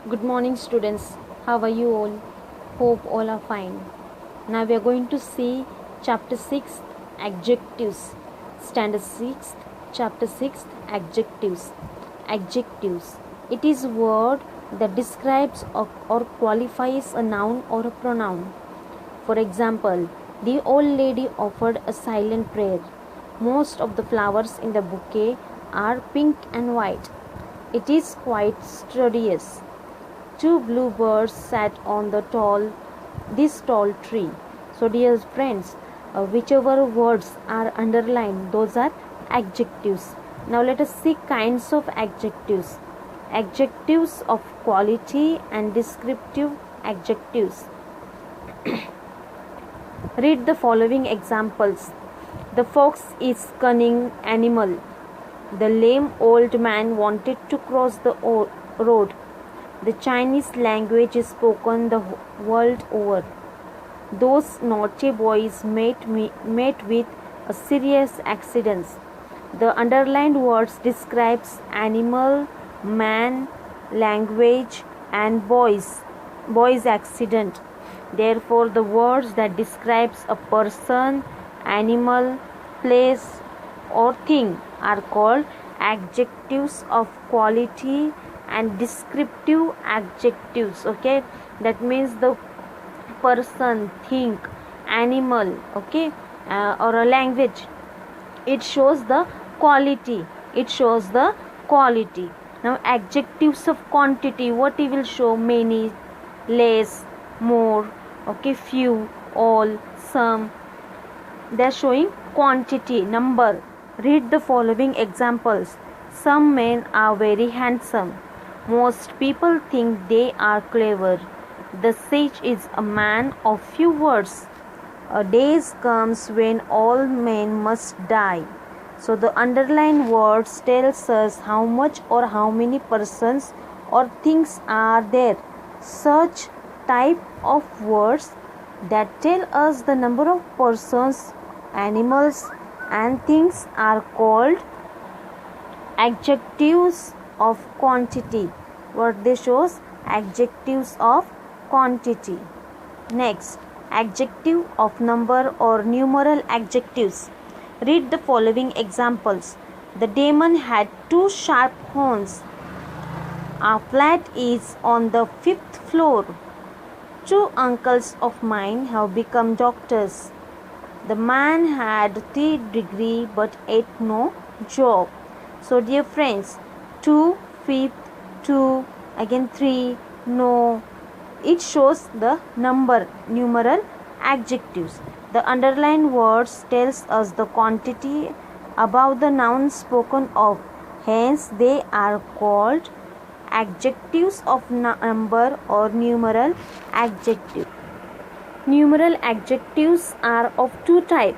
Good morning, students. How are you all? Hope all are fine. Now we are going to see chapter 6 adjectives. Standard 6, chapter 6 adjectives. Adjectives. It is a word that describes or qualifies a noun or a pronoun. For example, the old lady offered a silent prayer. Most of the flowers in the bouquet are pink and white. It is quite studious. Two bluebirds sat on this tall tree. So dear friends, whichever words are underlined, those are adjectives. Now let us see kinds of adjectives. Adjectives of quality and descriptive adjectives. Read the following examples. The fox is cunning animal. The lame old man wanted to cross the road. The Chinese language is spoken the world over. Those naughty boys met with a serious accident. The underlined words describes animal, man, language and boys accident. Therefore, the words that describes a person, animal, place or thing are called adjectives of quality and descriptive adjectives. Okay, that means the person, thing, animal, okay, or a language, it shows the quality. Now adjectives of quantity, what it will show? Many, less, more, okay, few, all, some. They are showing quantity, number. Read the following examples. Some men are very handsome. Most people think they are clever. The sage is a man of few words. A day comes when all men must die. So the underlined words tells us how much or how many persons or things are there. Such type of words that tell us the number of persons, animals and things are called adjectives of quantity. What they shows? Adjectives of quantity. Next, adjective of number or numeral adjectives. Read the following examples. The demon had two sharp horns. Our flat is on the 5th floor. Two uncles of mine have become doctors. The man had 3 degrees but ate no job. So dear friends, 2, 5th, 2, again 3, no. It shows the number, numeral adjectives. The underlined words tells us the quantity above the noun spoken of. Hence they are called adjectives of number or numeral adjective. Numeral adjectives are of two types,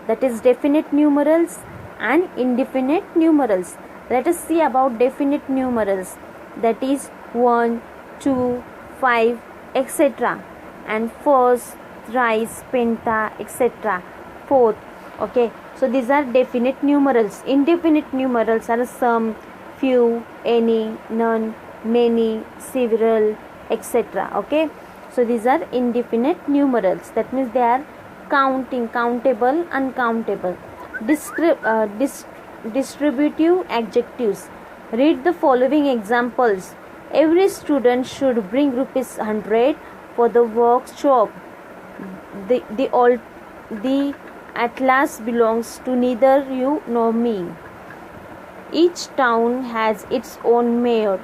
that is definite numerals and indefinite numerals. Let us see about definite numerals, that is 1, 2, 5, etc. and first, thrice, penta, etc. fourth. Okay, so these are definite numerals. Indefinite numerals are some, few, any, none, many, several, etc. Okay, so these are indefinite numerals. That means they are counting, countable, uncountable. Distributive adjectives. Read the following examples. Every student should bring ₹100 for the workshop. The atlas belongs to neither you nor me. Each town has its own mayor.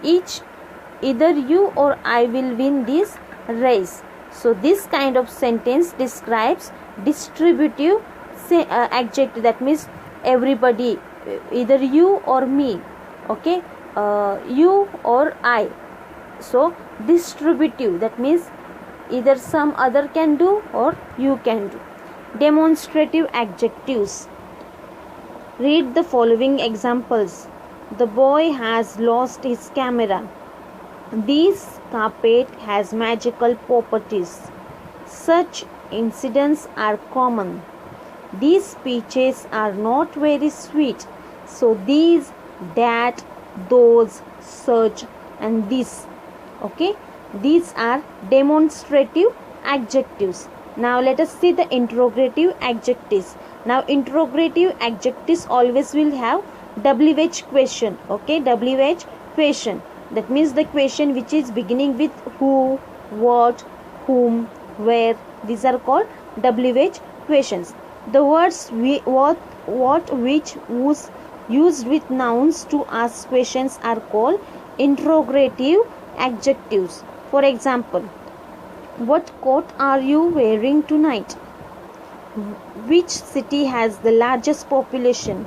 Either you or I will win this race. So this kind of sentence describes distributive adjective. That means everybody, either you or me, okay, you or I. So distributive, that means either some other can do or you can do. Demonstrative adjectives. Read the following examples. The boy has lost his camera. This carpet has magical properties. Such incidents are common. These speeches are not very sweet. So these, that, those, such, and this. Okay, these are demonstrative adjectives. Now let us see the interrogative adjectives. Now interrogative adjectives always will have WH question. Okay, WH question. That means the question which is beginning with who, what, whom, where. These are called WH questions. The words what, which, whose used with nouns to ask questions are called interrogative adjectives. For example, what coat are you wearing tonight? Which city has the largest population?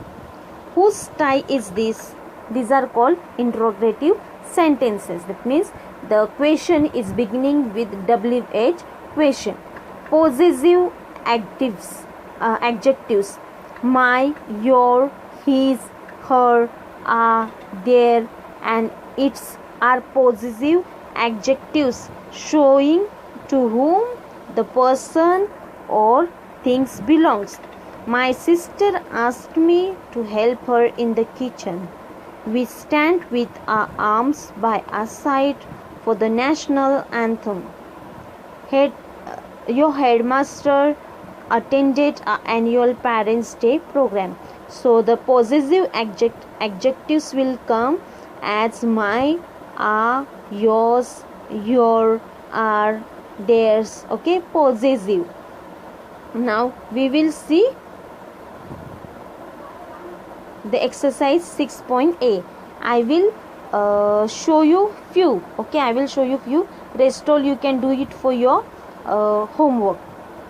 Whose tie is this? These are called interrogative sentences. That means the question is beginning with WH question. Possessive adjectives. My, your, his, her, their, and its are possessive adjectives showing to whom the person or things belongs. My sister asked me to help her in the kitchen. We stand with our arms by our side for the national anthem. Your headmaster attended our annual Parents' Day program. So the possessive adjectives will come as my, our, yours, your, our, theirs. Okay, possessive. Now we will see the exercise 6.a. I will show you few. Okay, I will show you few. Rest all you can do it for your homework.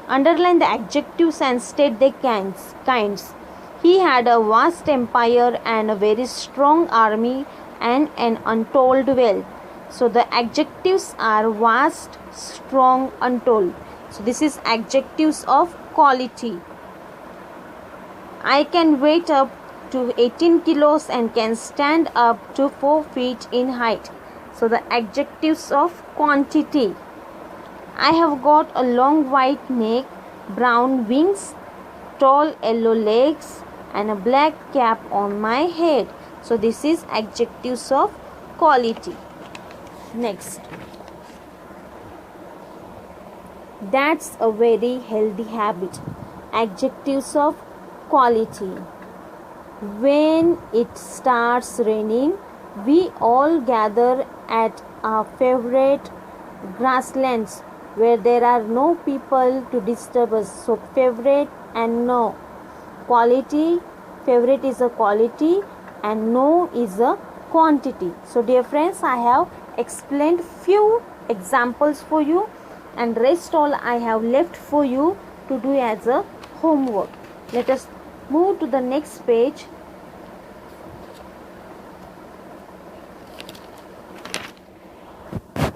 Underline the adjectives and state their kinds. He had a vast empire and a very strong army and an untold wealth. So the adjectives are vast, strong, untold. So this is adjectives of quality. I can weight up to 18 kilos and can stand up to 4 feet in height. So the adjectives of quantity. I have got a long white neck, brown wings, tall yellow legs, and a black cap on my head. So this is adjectives of quality. Next. That's a very healthy habit. Adjectives of quality. When it starts raining, we all gather at our favorite grasslands where there are no people to disturb us. So favorite and no. Quality, favorite is a quality and no is a quantity. So dear friends, I have explained few examples for you and rest all I have left for you to do as a homework. Let us move to the next page.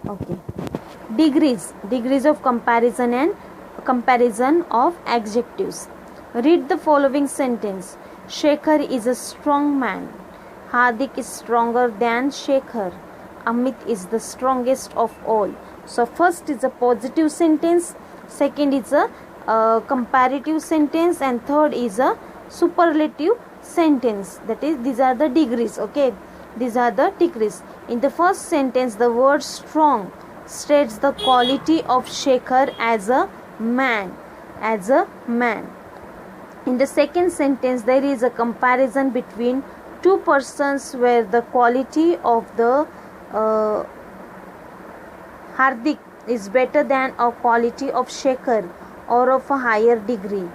Okay. Degrees of comparison and comparison of adjectives. Read the following sentence. Shekhar is a strong man. Hardik is stronger than Shekhar. Amit is the strongest of all. So first is a positive sentence, second is a comparative sentence, and third is a superlative sentence. That is, these are the degrees. Okay, these are the degrees. In the first sentence, the word strong states the quality of Shekhar as a man. In the second sentence, there is a comparison between two persons where the quality of the Hardik is better than a quality of Shekhar or of a higher degree.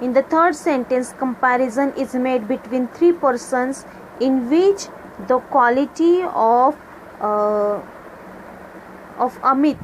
In the third sentence, comparison is made between three persons in which the quality of Amit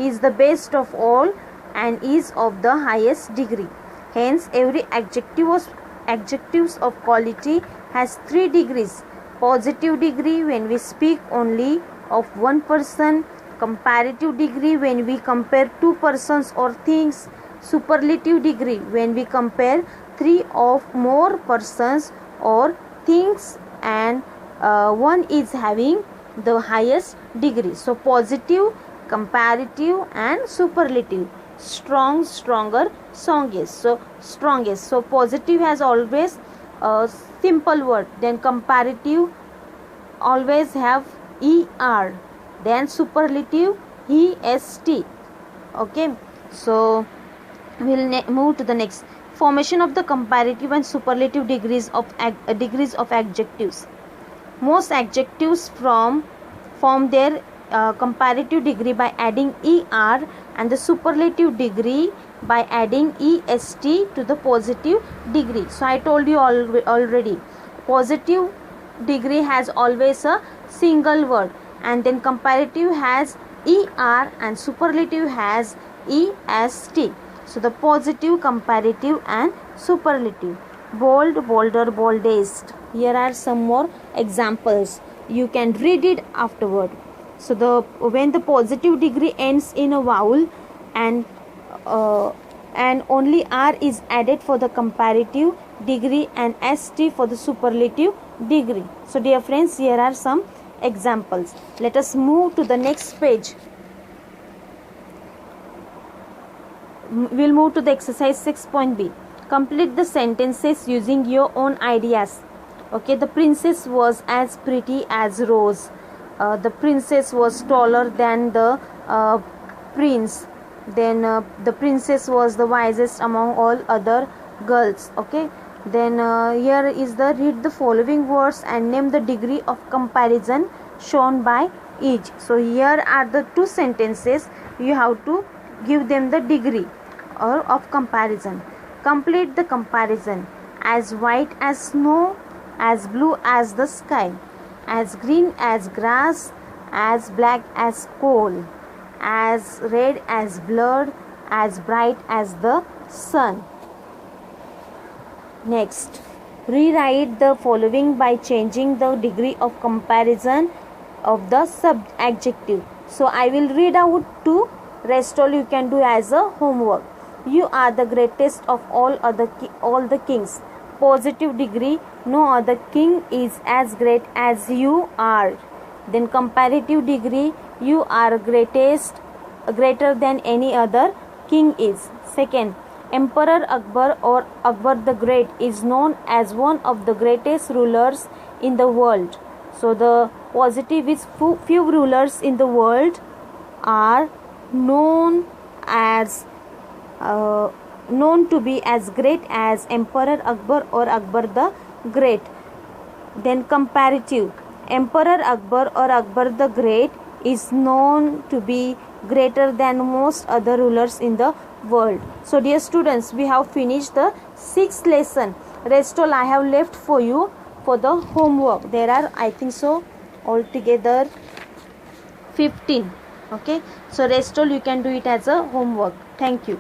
is the best of all and is of the highest degree. Hence, every adjectives of quality has 3 degrees. Positive degree when we speak only of one person, comparative degree when we compare two persons or things, superlative degree when we compare 3 or more persons or things, and one is having the highest degree. So positive, comparative, and superlative. Strong, stronger, strongest. So strongest. So positive has always a simple word. Then comparative always have ER. Then superlative EST. Okay, so we'll move to the next. Formation of the comparative and superlative degrees of adjectives. Most adjectives form their comparative degree by adding ER, and the superlative degree by adding EST to the positive degree. So I told you already, positive degree has always a single word, and then comparative has ER and superlative has EST. So the positive, comparative and superlative. Bold, bolder, boldest. Here are some more examples. You can read it afterward. So when the positive degree ends in a vowel and only R is added for the comparative degree and ST for the superlative degree. So dear friends, here are some examples. Let us move to the next page. We'll move to the exercise 6.B. Complete the sentences using your own ideas. Okay, the princess was as pretty as Rose. The princess was taller than the prince. Then the princess was the wisest among all other girls. Okay, then here is the read the following words and name the degree of comparison shown by each. So here are the two sentences. You have to give them the degree or of comparison. Complete the comparison. As white as snow, as blue as the sky, as green as grass, as black as coal, as red as blood, as bright as the sun. Next, rewrite the following by changing the degree of comparison of the adjective. So I will read out to rest all you can do as a homework. You are the greatest of all the kings. Positive degree, no other king is as great as you are. Then comparative degree, you are greater than any other king is. Second, Emperor Akbar or Akbar the Great is known as one of the greatest rulers in the world. So the positive is few rulers in the world are known to be as great as Emperor Akbar or Akbar the Great. Then comparative, Emperor Akbar or Akbar the Great is known to be greater than most other rulers in the world. So dear students, we have finished the 6th lesson. Rest all I have left for you for the homework. There are, I think so, altogether 15. Okay, so rest all you can do it as a homework. Thank you.